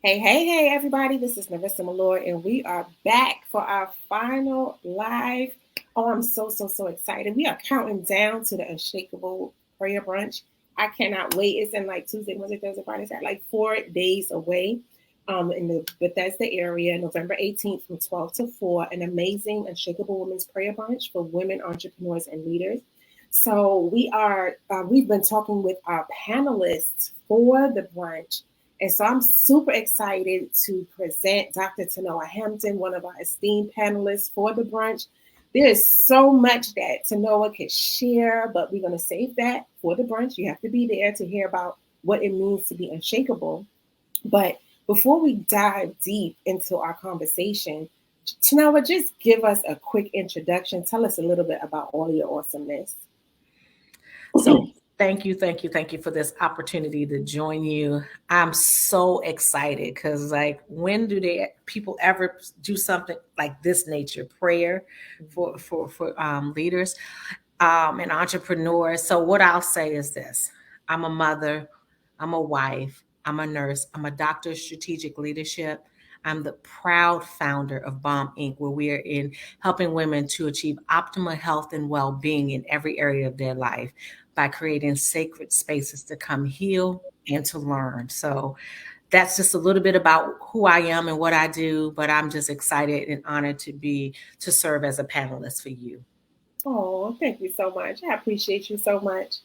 Hey, everybody. This is Narissa Malloy, and we are back for our final live. Oh, I'm so excited. We are counting down to the Unshakable Prayer Brunch. I cannot wait. It's in like Tuesday, Wednesday, Thursday, Friday. It's like 4 days away in the Bethesda area, November 18th from 12 to 4. An amazing Unshakable Women's Prayer Brunch for women entrepreneurs and leaders. So we've been talking with our panelists for the brunch, and so I'm super excited to present Dr. Tonoah Hampton, one of our esteemed panelists for the brunch. There is so much that Tonoah could share, but we're going to save that for the brunch. You have to be there to hear about what it means to be unshakable. But before we dive deep into our conversation, Tonoah, just give us a quick introduction. Tell us a little bit about all your awesomeness. So thank you for this opportunity to join you. I'm so excited because when do people ever do something like this nature prayer for leaders and entrepreneurs? So what I'll say is this: I'm a mother, I'm a wife, I'm a nurse, I'm a doctor of strategic leadership. I'm the proud founder of Bomb Inc., where we are in helping women to achieve optimal health and well-being in every area of their life by creating sacred spaces to come heal and to learn. So that's just a little bit about who I am and what I do, but I'm just excited and honored to serve as a panelist for you. Oh, thank you so much. I appreciate you so much.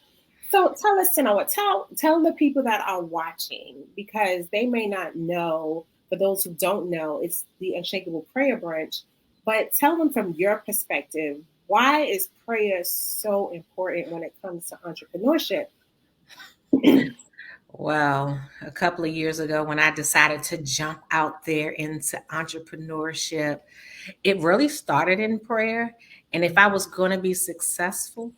So tell us, Tanoa, tell the people that are watching, because they may not know. For those who don't know, it's the Unshakable Prayer Brunch. But tell them from your perspective, why is prayer so important when it comes to entrepreneurship? Well, a couple of years ago, when I decided to jump out there into entrepreneurship, it really started in prayer. And if I was going to be successful,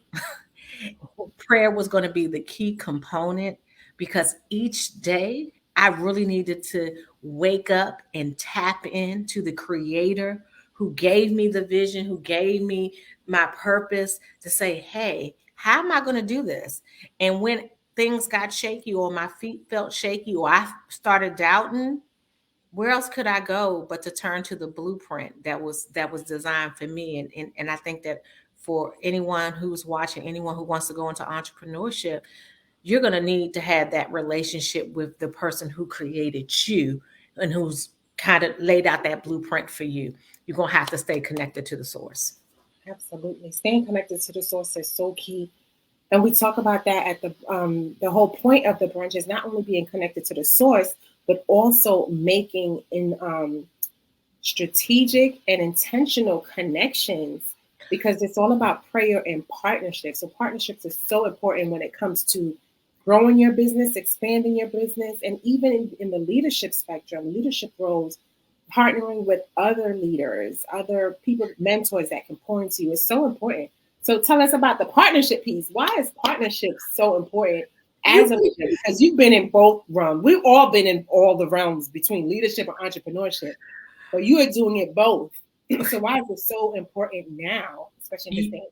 prayer was going to be the key component because each day I really needed to wake up and tap into the creator who gave me the vision, who gave me my purpose to say, hey, how am I going to do this? And when things got shaky or my feet felt shaky or I started doubting, where else could I go but to turn to the blueprint that was designed for me? And I think that for anyone who's watching, anyone who wants to go into entrepreneurship, you're going to need to have that relationship with the person who created you and who's kind of laid out that blueprint for you. You're going to have to stay connected to the source. Absolutely. Staying connected to the source is so key. And we talk about that at the whole point of the brunch is not only being connected to the source, but also making in strategic and intentional connections, because it's all about prayer and partnerships. So partnerships is so important when it comes to growing your business, expanding your business, and even in the leadership spectrum, leadership roles, partnering with other leaders, other people, mentors that can pour into you is so important. So tell us about the partnership piece. Why is partnership so important as a leader? Because you've been in both realms. We've all been in all the realms between leadership and entrepreneurship, but you are doing it both. So why is it so important now, especially in this day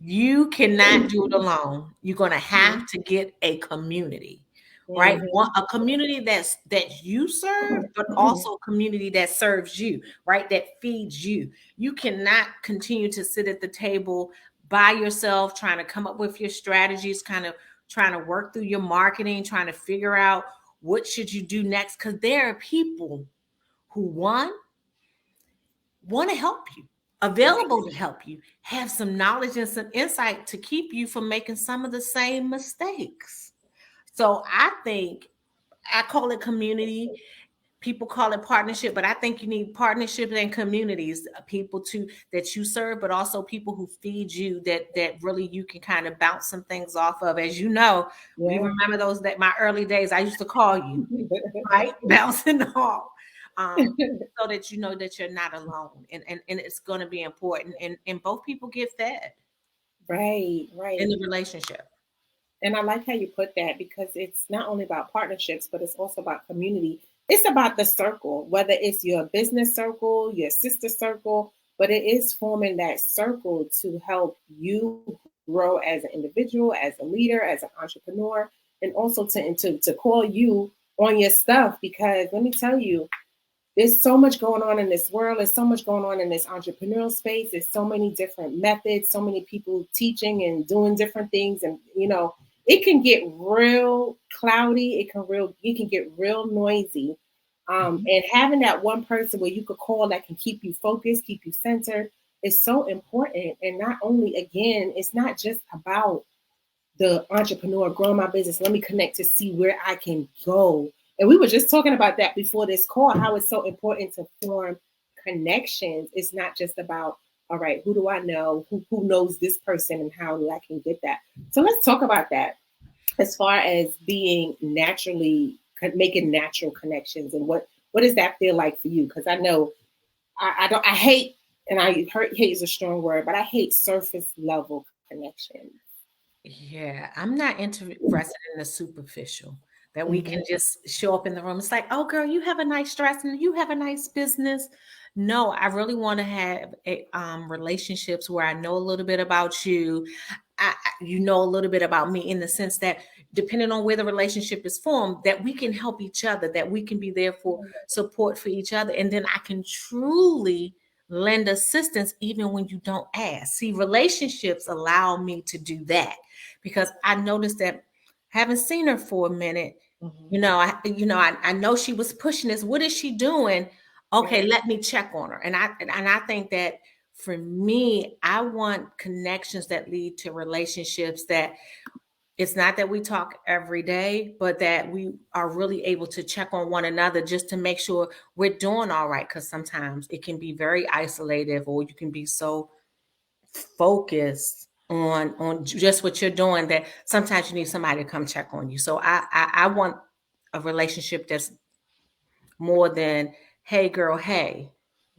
You cannot do it alone. You're going to and age? have to get a community, right? Mhm. A community that you serve, but Mhm. also a community that serves you, right? That feeds you. You cannot continue to sit at the table by yourself, trying to come up with your strategies, kind of trying to work through your marketing, trying to figure out what should you do next. Because there are people who want to help you, available Yes. to help you, have some knowledge and some insight to keep you from making some of the same mistakes. So I think I call it community. People call it partnership, but I think you need partnerships and communities, people to that you serve, but also people who feed you that really you can kind of bounce some things off of. As you know, we Yeah. remember those that my early days I used to call you, right? Bouncing off. So that you know that you're not alone. And it's gonna be important. And both people get fed Right, in right. the relationship. And I like how you put that, because it's not only about partnerships, but it's also about community. It's about the circle, whether it's your business circle, your sister circle, but it is forming that circle to help you grow as an individual, as a leader, as an entrepreneur, and also to call you on your stuff, because let me tell you, there's so much going on in this world. There's so much going on in this entrepreneurial space. There's so many different methods, so many people teaching and doing different things. And, it can get real cloudy. You can get real noisy. And having that one person where you could call that can keep you focused, keep you centered is so important. And not only, again, it's not just about the entrepreneur growing my business. Let me connect to see where I can go. And we were just talking about that before this call, how it's so important to form connections. It's not just about, all right, who do I know? Who knows this person and how I can get that? So let's talk about that as far as being making natural connections, and what does that feel like for you? Because I know I hate, and hate is a strong word, but I hate surface level connections. Yeah, I'm not interested in the superficial that we Mhm. can just show up in the room. It's like, oh, girl, you have a nice dress and you have a nice business. No, I really want to have relationships where I know a little bit about you. You know a little bit about me, in the sense that depending on where the relationship is formed, that we can help each other, that we can be there for support for each other. And then I can truly lend assistance even when you don't ask. See, relationships allow me to do that, because I noticed that, haven't seen her for a minute. Mhm. I know she was pushing this. What is she doing? Okay, Right. let me check on her. And I think that for me, I want connections that lead to relationships that it's not that we talk every day, but that we are really able to check on one another just to make sure we're doing all right. Because sometimes it can be very isolative, or you can be so focused on just what you're doing that sometimes you need somebody to come check on you. So I want a relationship that's more than hey girl, hey.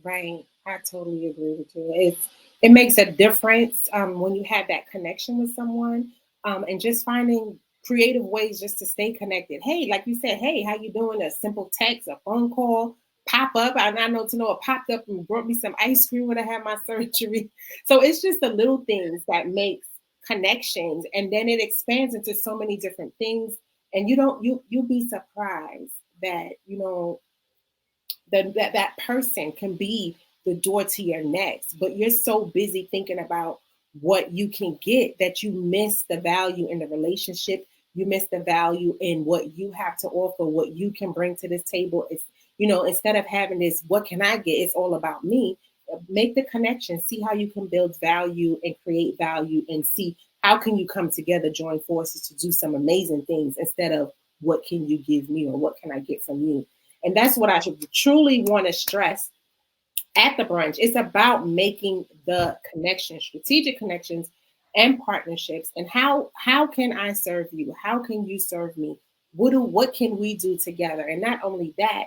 Right. I totally agree with you. It makes a difference when you have that connection with someone, and just finding creative ways just to stay connected. Hey, like you said, hey, how you doing? A simple text, a phone call, pop up. I know Tonoah popped up and brought me some ice cream when I had my surgery. So it's just the little things that makes connections, and then it expands into so many different things. And you'll be surprised that that person can be the door to your next, but you're so busy thinking about what you can get that you miss the value in the relationship. You miss the value in what you have to offer, what you can bring to this table. It's, instead of having this, what can I get? It's all about me. Make the connection, see how you can build value and create value, and see how can you come together, join forces to do some amazing things, instead of what can you give me or what can I get from you. And that's what I should truly want to stress at the brunch. It's about making the connections, strategic connections and partnerships. And how can I serve you? How can you serve me? What can we do together? And not only that,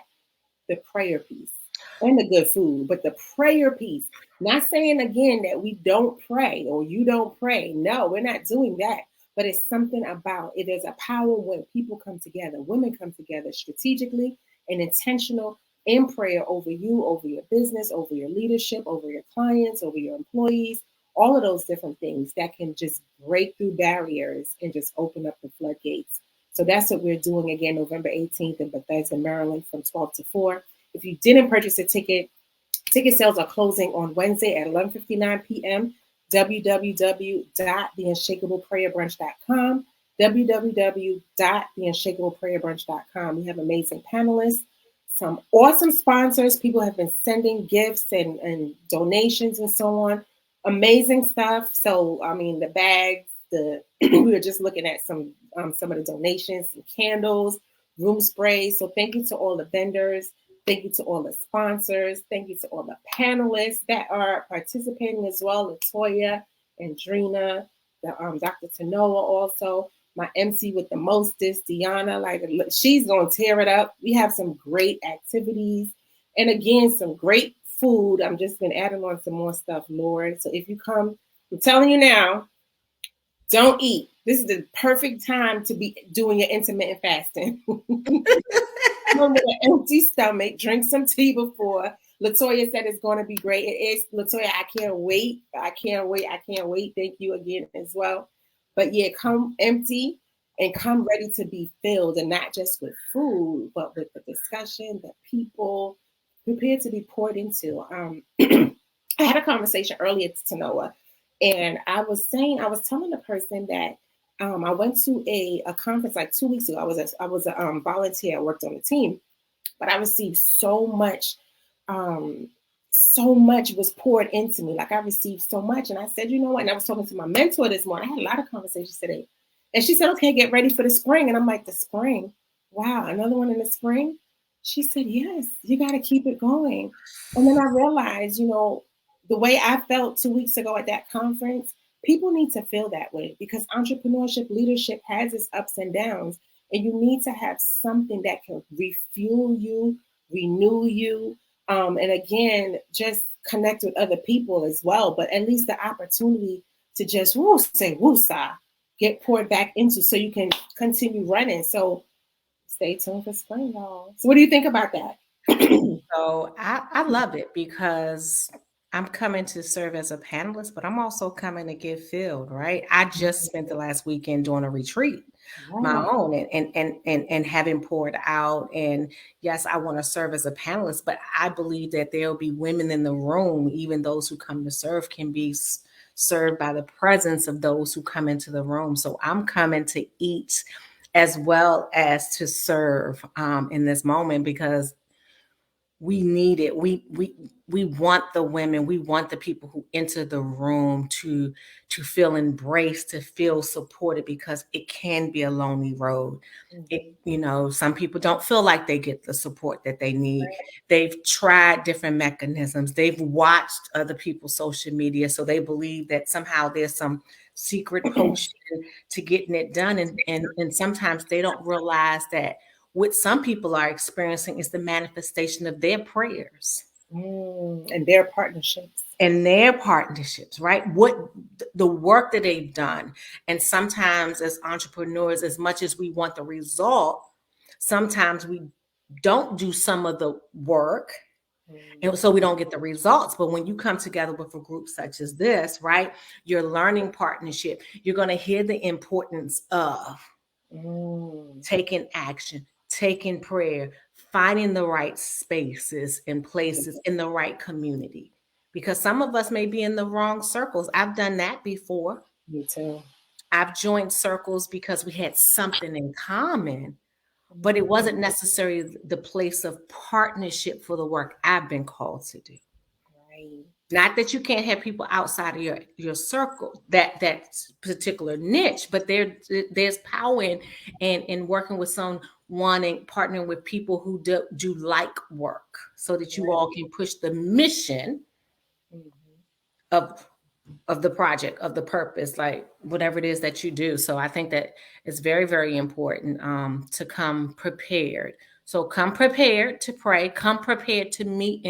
the prayer piece and the good food, but the prayer piece. Not saying again that we don't pray or you don't pray. No, we're not doing that. But it's something about it. There's a power when people come together, women come together strategically and intentional in prayer over you, over your business, over your leadership, over your clients, over your employees, all of those different things that can just break through barriers and just open up the floodgates. So that's what we're doing again, November 18th in Bethesda, Maryland, from 12 to 4. If you didn't purchase a ticket, ticket sales are closing on Wednesday at 11:59 p.m. www.theunshakableprayerbrunch.com. www.theunshakableprayerbrunch.com. We have amazing panelists, some awesome sponsors. People have been sending gifts and donations and so on. Amazing stuff. So, I mean, the bags, we were just looking at some of the donations, some candles, room sprays. So thank you to all the vendors. Thank you to all the sponsors. Thank you to all the panelists that are participating as well. Latoya and Drina, Dr. Tonoah also, my MC with the mostest, Deanna, like she's going to tear it up. We have some great activities and again, some great food. I'm just been adding on some more stuff, Lord. So if you come, I'm telling you now, don't eat. This is the perfect time to be doing your intermittent fasting. With an empty stomach, drink some tea before. Latoya said it's going to be great. It is. Latoya, I can't wait. I can't wait. I can't wait. Thank you again as well. But yeah, come empty. and come ready to be filled, and not just with food, but with the discussion, the people, prepared to be poured into. I had a conversation earlier to Tonoah, and I was telling the person that I went to a conference like 2 weeks ago. I was a volunteer. I worked on the team, but I received um, so much was poured into me. Like I received so much, and I said, you know what? And I was talking to my mentor this morning. I had a lot of conversations today, and she said, "Okay, get ready for the spring." And I'm like, "The spring? Wow, another one in the spring?" She said, "Yes, you got to keep it going." And then I realized, the way I felt 2 weeks ago at that conference, people need to feel that way because entrepreneurship leadership has its ups and downs, and you need to have something that can refuel you, renew you, and again, just connect with other people as well. But at least the opportunity to just say woosah, get poured back into, so you can continue running. So stay tuned for spring, y'all. So what do you think about that? So I love it because I'm coming to serve as a panelist, but I'm also coming to get filled, right? I just spent the last weekend doing a retreat, my Right. own, and having poured out. And yes, I want to serve as a panelist, but I believe that there'll be women in the room, even those who come to serve can be served by the presence of those who come into the room. So I'm coming to eat as well as to serve in this moment because we need it. We want the women, we want the people who enter the room to feel embraced, to feel supported, because it can be a lonely road. Mhm. Some people don't feel like they get the support that they need. They've tried different mechanisms. They've watched other people's social media, so they believe that somehow there's some secret potion to getting it done. And sometimes they don't realize that what some people are experiencing is the manifestation of their prayers And their partnerships. and their partnerships, right? What the work that they've done. And sometimes, as entrepreneurs, as much as we want the result, sometimes we don't do some of the work. And so we don't get the results. But when you come together with a group such as this, right, you're learning partnership. You're going to hear the importance of taking action, taking prayer, finding the right spaces and places in the right community. Because some of us may be in the wrong circles. I've done that before. Me too. I've joined circles because we had something in common, but it wasn't necessarily the place of partnership for the work I've been called to do. Right. Not that you can't have people outside of your circle, that particular niche, but there's power in working with someone and partnering with people who do like work, so that you all can push the mission of the project, of the purpose, like whatever it is that you do. So I think that it's very, very important to come prepared. So come prepared to pray, come prepared to meet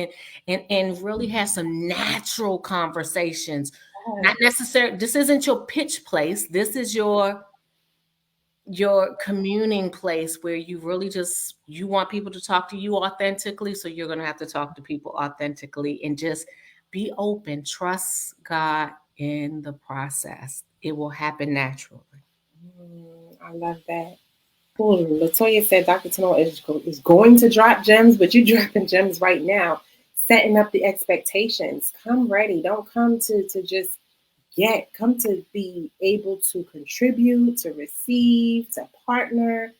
and really have some natural conversations. Not necessarily, this isn't your pitch place. This is your communing place where you really just, you want people to talk to you authentically. So you're going to have to talk to people authentically and just be open, trust God in the process. It will happen naturally. I love that. Oh, Latoya said Dr. Tonoah is going to drop gems, but you're dropping gems right now, setting up the expectations. Come ready. Don't come to just come to be able to contribute, to receive, to partner.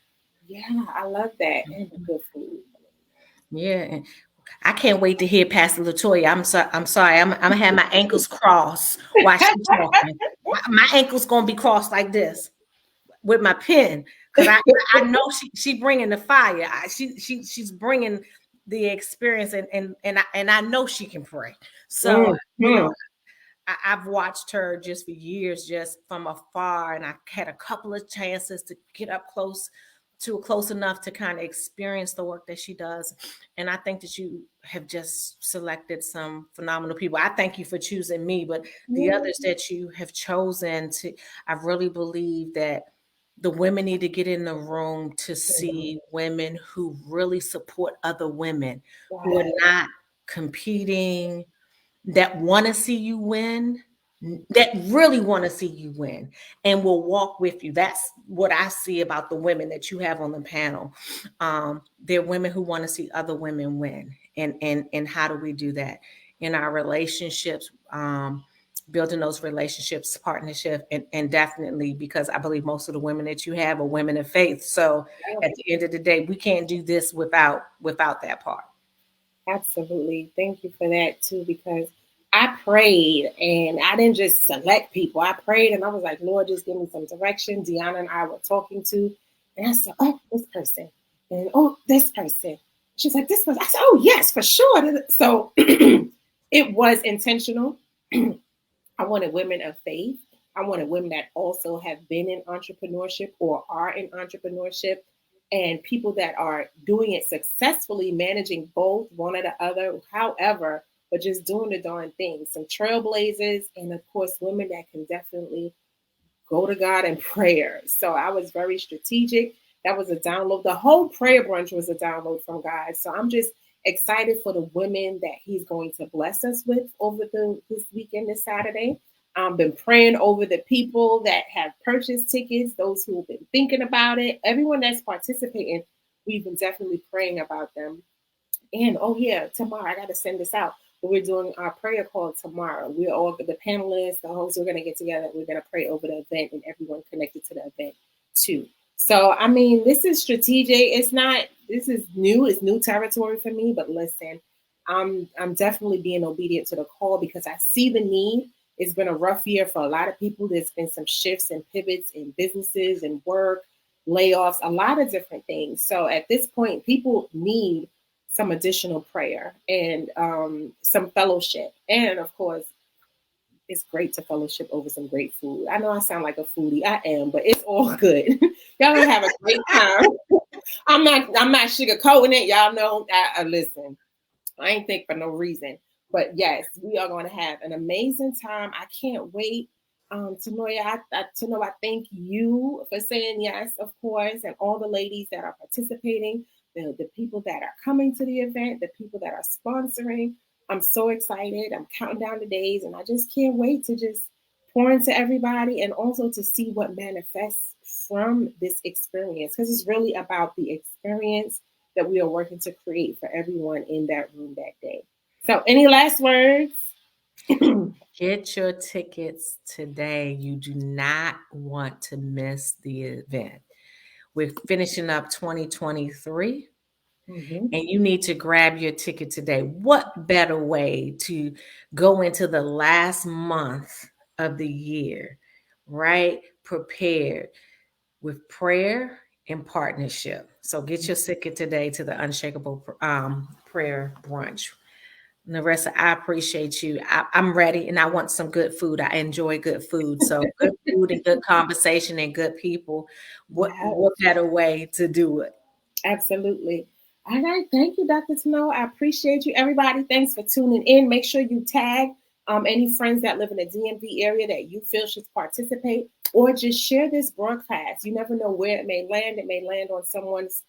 Yeah, I love that. And the good food. Yeah. And I can't wait to hear Pastor Latoya. I'm sorry. I'm gonna have my ankles crossed while she's talking. My ankles gonna be crossed like this with my pen, because I know she bringing the fire. She's bringing the experience, and I know she can pray. So I've watched her just for years, just from afar, and I had a couple of chances to get up close enough to kind of experience the work that she does. And I think that you have just selected some phenomenal people. I thank you for choosing me, but the others that you have chosen to, I really believe that the women need to get in the room to see women who really support other women, who are not competing, that want to see you win, that really want to see you win and will walk with you. That's what I see about the women that you have on the panel. They're women who want to see other women win. And how do we do that? In our relationships, building those relationships, partnership, and definitely, because I believe most of the women that you have are women of faith. So at the end of the day, we can't do this without that part. Absolutely. Thank you for that too, because I prayed and I didn't just select people. I prayed and I was like, Lord, just give me some direction. Deanna and I were talking to, and I said, oh, this person. And oh, this person. She's like, this person. I said, oh, yes, for sure. So it was intentional. I wanted women of faith. I wanted women that also have been in entrepreneurship or are in entrepreneurship, and people that are doing it successfully, managing both one or the other, however, but just doing the darn thing. Some trailblazers, and of course, women that can definitely go to God in prayer. So I was very strategic. That was a download. The whole prayer brunch was a download from God. So I'm just excited for the women that He's going to bless us with over this weekend, this Saturday. I've been praying over the people that have purchased tickets, those who have been thinking about it, everyone that's participating. We've been definitely praying about them. And oh yeah, tomorrow I got to send this out. We're doing our prayer call tomorrow. We're all the panelists, the hosts. We're going to get together. We're going to pray over the event and everyone connected to the event too. So I mean, this is strategic. It's not. This is new. It's new territory for me. But listen, I'm definitely being obedient to the call because I see the need. It's been a rough year for a lot of people. There's been some shifts and pivots in businesses and work, layoffs, a lot of different things. So at this point, people need some additional prayer and some fellowship. And of course, it's great to fellowship over some great food. I know I sound like a foodie. I am, but it's all good. Y'all gonna have a great time. I'm not sugarcoating it. Y'all know I listen. I ain't think for no reason. But yes, we are going to have an amazing time. I can't wait. Tonoah, I thank you for saying yes, of course, and all the ladies that are participating, the people that are coming to the event, the people that are sponsoring. I'm so excited. I'm counting down the days, and I just can't wait to just pour into everybody and also to see what manifests from this experience, because it's really about the experience that we are working to create for everyone in that room that day. So, any last words? Get your tickets today. You do not want to miss the event. We're finishing up 2023. Mm-hmm. And you need to grab your ticket today. What better way to go into the last month of the year, right? Prepared with prayer and partnership. So get your ticket today to the Unshakable Prayer Brunch. Narissa, I appreciate you. I'm ready and I want some good food. I enjoy good food. So good food and good conversation and good people. What better way to do it? Absolutely. All right. Thank you, Dr. Tonoah. I appreciate you. Everybody, thanks for tuning in. Make sure you tag any friends that live in the DMV area that you feel should participate, or just share this broadcast. You never know where it may land. It may land on someone's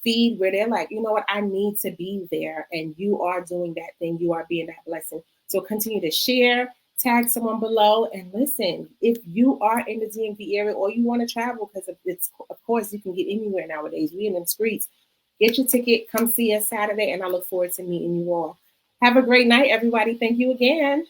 feed where they're like, you know what, I need to be there. And you are doing that thing. You are being that blessing. So continue to share, tag someone below, and listen. If you are in the DMV area or you want to travel, because it's of course you can get anywhere nowadays. We in the streets. Get your ticket. Come see us Saturday, and I look forward to meeting you all. Have a great night, everybody. Thank you again.